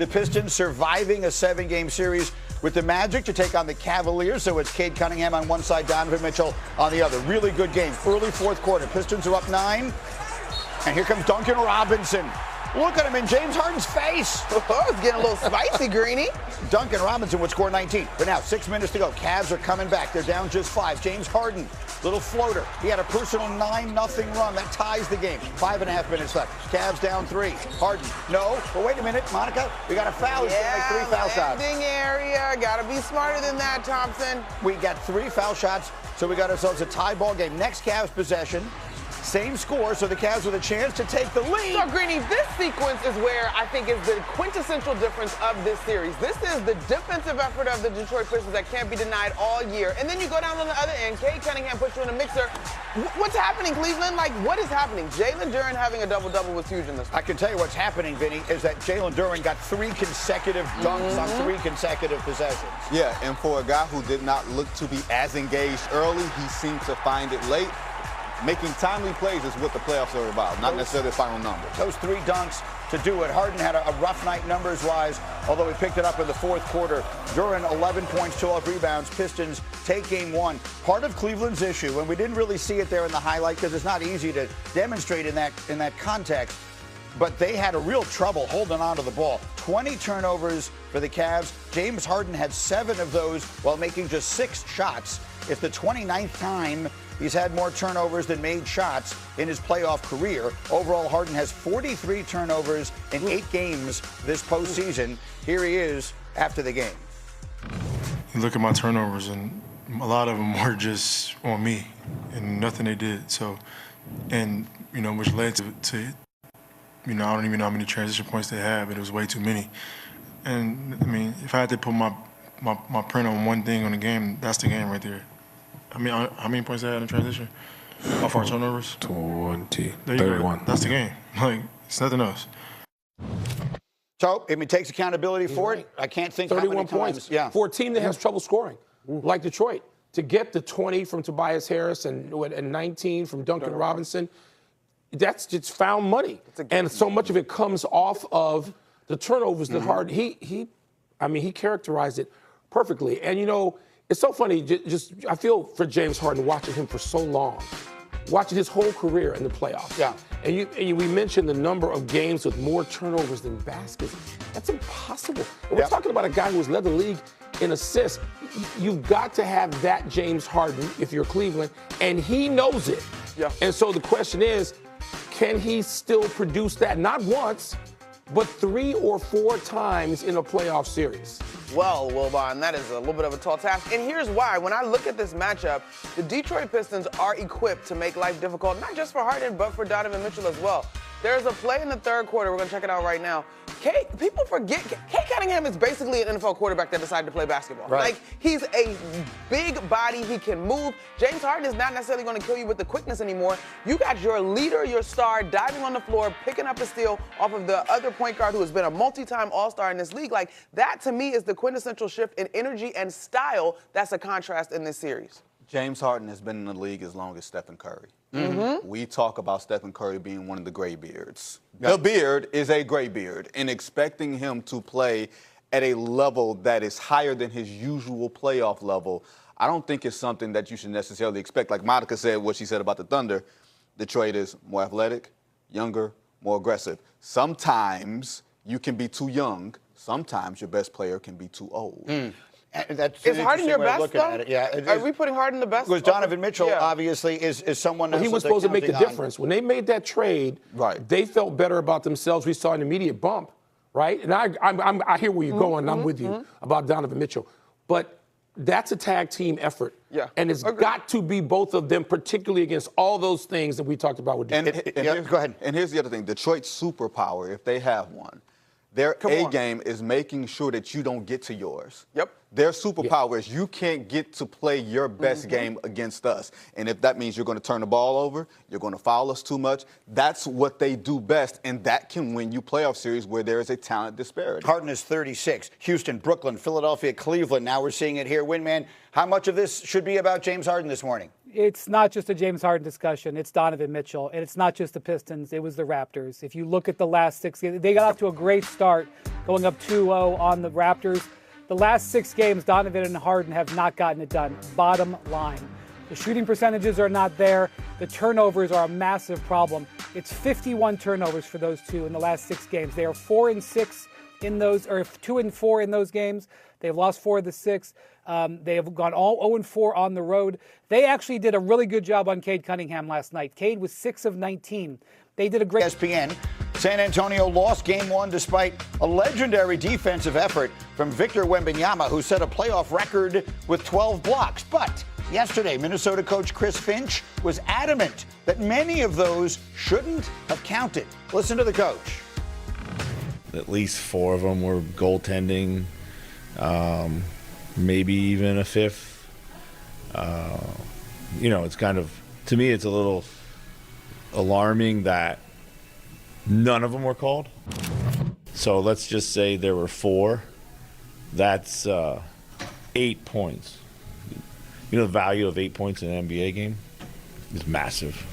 The Pistons surviving a 7-game series with the Magic to take on the Cavaliers. So it's Cade Cunningham on one side, Donovan Mitchell on the other. Really good game. Early fourth quarter. Pistons are up 9. And here comes Duncan Robinson. Look at him in James Harden's face. Oh, it's getting a little spicy, Greeny. Duncan Robinson would score 19. But now, 6 minutes to go. Cavs are coming back. They're down just 5. James Harden, little floater. He had a personal 9-0 run. That ties the game. 5.5 minutes left. Cavs down 3. Harden, no. But wait a minute, Monica. We got a foul. He's going to make 3 foul shots. Landing area. Got to be smarter than that, Thompson. We got 3 foul shots, so we got ourselves a tie ball game. Next Cavs possession. Same score, so the Cavs with a chance to take the lead. So, Greeny, this sequence is where I think is the quintessential difference of this series. This is the defensive effort of the Detroit Pistons that can't be denied all year. And then you go down on the other end, Cade Cunningham puts you in a mixer. What's happening, Cleveland? Like, what is happening? Jalen Duren having a double-double was huge in this one. I can tell you what's happening, Vinny, is that Jalen Duren got 3 consecutive dunks on 3 consecutive possessions. Yeah, and for a guy who did not look to be as engaged early, he seemed to find it late. Making timely plays is what the playoffs are about, not necessarily the final numbers. Those 3 dunks to do it. Harden had a rough night numbers-wise, although he picked it up in the fourth quarter. Duren, 11 points, 12 rebounds. Pistons take game 1. Part of Cleveland's issue, and we didn't really see it there in the highlight because it's not easy to demonstrate in that context, but they had a real trouble holding on to the ball. 20 turnovers for the Cavs. James Harden had 7 of those while making just 6 shots. It's the 29th time he's had more turnovers than made shots in his playoff career. Overall, Harden has 43 turnovers in 8 games this postseason. Here he is after the game. You look at my turnovers, and a lot of them were just on me and nothing they did. So, and, which led to I don't even know how many transition points they had, but it was way too many. And, if I had to put my print on one thing on the game, that's the game right there. How many points they had in transition? How far turnovers? 20. 31. That's the game. It's nothing else. So, if he takes accountability for it, I can't think 31 how many points. Times. Yeah. For a team that has trouble scoring, like Detroit, to get the 20 from Tobias Harris and 19 from Duncan Robinson, that's just found money. And so much of it comes off of the turnovers that Harden, he characterized it perfectly. And, it's so funny, I feel for James Harden watching him for so long, watching his whole career in the playoffs. Yeah. And we mentioned the number of games with more turnovers than baskets. That's impossible. And we're talking about a guy who has led the league in assists. You've got to have that James Harden if you're Cleveland, and he knows it. Yeah. And so the question is, can he still produce that? Not once, but 3 or 4 times in a playoff series. Well, Wilbon, that is a little bit of a tall task. And here's why. When I look at this matchup, the Detroit Pistons are equipped to make life difficult, not just for Harden, but for Donovan Mitchell as well. There's a play in the third quarter. We're going to check it out right now. People forget, Cade Cunningham is basically an NFL quarterback that decided to play basketball. Right. He's a big body. He can move. James Harden is not necessarily going to kill you with the quickness anymore. You got your leader, your star, diving on the floor, picking up a steal off of the other point guard who has been a multi-time All-Star in this league. That, to me, is the quintessential shift in energy and style that's a contrast in this series. James Harden has been in the league as long as Stephen Curry. We talk about Stephen Curry being one of the gray beards. The beard is a gray beard, and expecting him to play at a level that is higher than his usual playoff level, I don't think it's something that you should necessarily expect. Like Monica said, what she said about the Thunder, Detroit is more athletic, younger, more aggressive. Sometimes you can be too young. Sometimes your best player can be too old. Is Harden your best, though? Yeah. Are we putting Harden the best? Because Donovan Mitchell, obviously, is someone he was supposed to make the difference. When they made that trade, they felt better about themselves. We saw an immediate bump, right? And I hear where you're going, and I'm with you about Donovan Mitchell. But that's a tag team effort. Yeah. And it's got to be both of them, particularly against all those things that we talked about with Detroit. Go ahead. And here's the other thing. Detroit's superpower, if they have one, their A-game is making sure that you don't get to yours. Yep. Their superpower is you can't get to play your best game against us. And if that means you're going to turn the ball over, you're going to foul us too much, that's what they do best, and that can win you playoff series where there is a talent disparity. Harden is 36. Houston, Brooklyn, Philadelphia, Cleveland. Now we're seeing it here. Winman, how much of this should be about James Harden this morning? It's not just a James Harden discussion. It's Donovan Mitchell. And it's not just the Pistons. It was the Raptors. If you look at the last 6 games, they got off to a great start going up 2-0 on the Raptors. The last 6 games, Donovan and Harden have not gotten it done. Bottom line. The shooting percentages are not there. The turnovers are a massive problem. It's 51 turnovers for those two in the last 6 games. They are 4-6 in those, or 2-4 in those games. They've lost 4 of the 6. They have gone all 0-4 on the road. They actually did a really good job on Cade Cunningham last night. Cade was 6 of 19. They did a great. ESPN. San Antonio lost Game 1 despite a legendary defensive effort from Victor Wembanyama, who set a playoff record with 12 blocks. But yesterday, Minnesota coach Chris Finch was adamant that many of those shouldn't have counted. Listen to the coach. At least 4 of them were goaltending, maybe even a 5th. It's kind of, to me, it's a little alarming that none of them were called. So let's just say there were 4. That's 8 points. The value of 8 points in an NBA game is massive,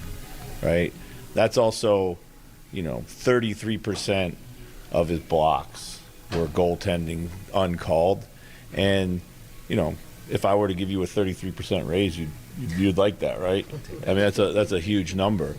right? That's also, 33% of his blocks were goaltending uncalled. And, if I were to give you a 33% raise, you'd like that, right? I mean, that's a huge number.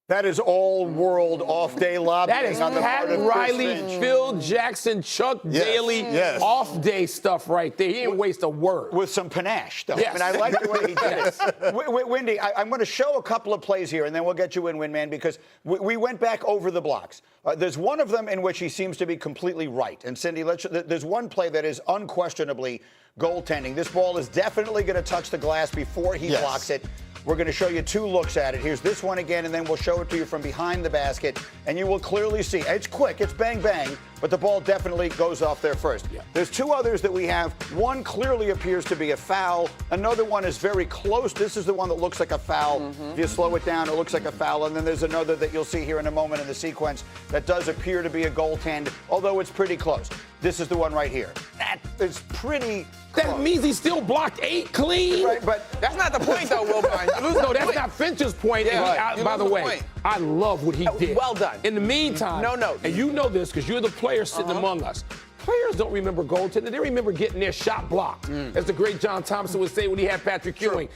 That is all world off-day lobbying. That is on the Pat part of Riley, Chris Finch. Phil Jackson, Chuck Daly, off-day stuff right there. He didn't waste a word. With some panache, though. Yes. I mean, I like the way he did it. Wendy, I'm going to show a couple of plays here, and then we'll get you in, Winman, because we went back over the blocks. There's one of them in which he seems to be completely right. And, Cindy, there's one play that is unquestionably goaltending. This ball is definitely going to touch the glass before he blocks it. We're going to show you 2 looks at it. Here's this one again, and then we'll show it to you from behind the basket, and you will clearly see. It's quick, it's bang, bang, but the ball definitely goes off there first. Yeah. There's 2 others that we have. One clearly appears to be a foul. Another one is very close. This is the one that looks like a foul. If you slow it down, it looks like a foul. And then there's another that you'll see here in a moment in the sequence that does appear to be a goaltend, although it's pretty close. This is the one right here. That is pretty close. That means he still blocked 8 clean. Right, but That's not the point, though, Wilbon. No, that's not Finch's point. Yeah, By the way, point. I love what he did. Well done. In the meantime, No. And you know this because you're the player sitting among us. Players don't remember goaltending. They remember getting their shot blocked. As the great John Thompson would say when he had Patrick Ewing.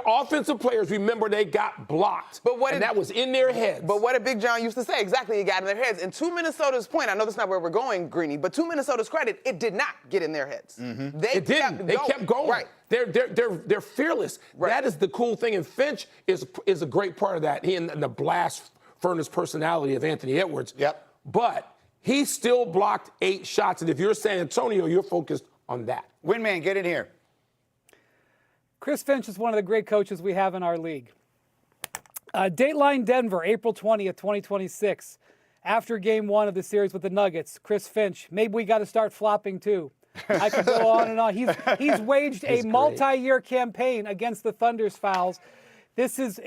Offensive players remember they got blocked. And that was in their heads. But what did Big John used to say? Exactly, it got in their heads. And to Minnesota's point, I know that's not where we're going, Greeny, but to Minnesota's credit, it did not get in their heads. They kept going. Right. They're fearless. Right. That is the cool thing. And Finch is a great part of that. He and the blast furnace personality of Anthony Edwards. Yep. But he still blocked 8 shots. And if you're San Antonio, you're focused on that. Winman, get in here. Chris Finch is one of the great coaches we have in our league. Dateline Denver, April 20th, 2026. After Game 1 of the series with the Nuggets, Chris Finch, maybe we got to start flopping too. I could go on and on. He's waged a multi-year campaign against the Thunder's fouls. This is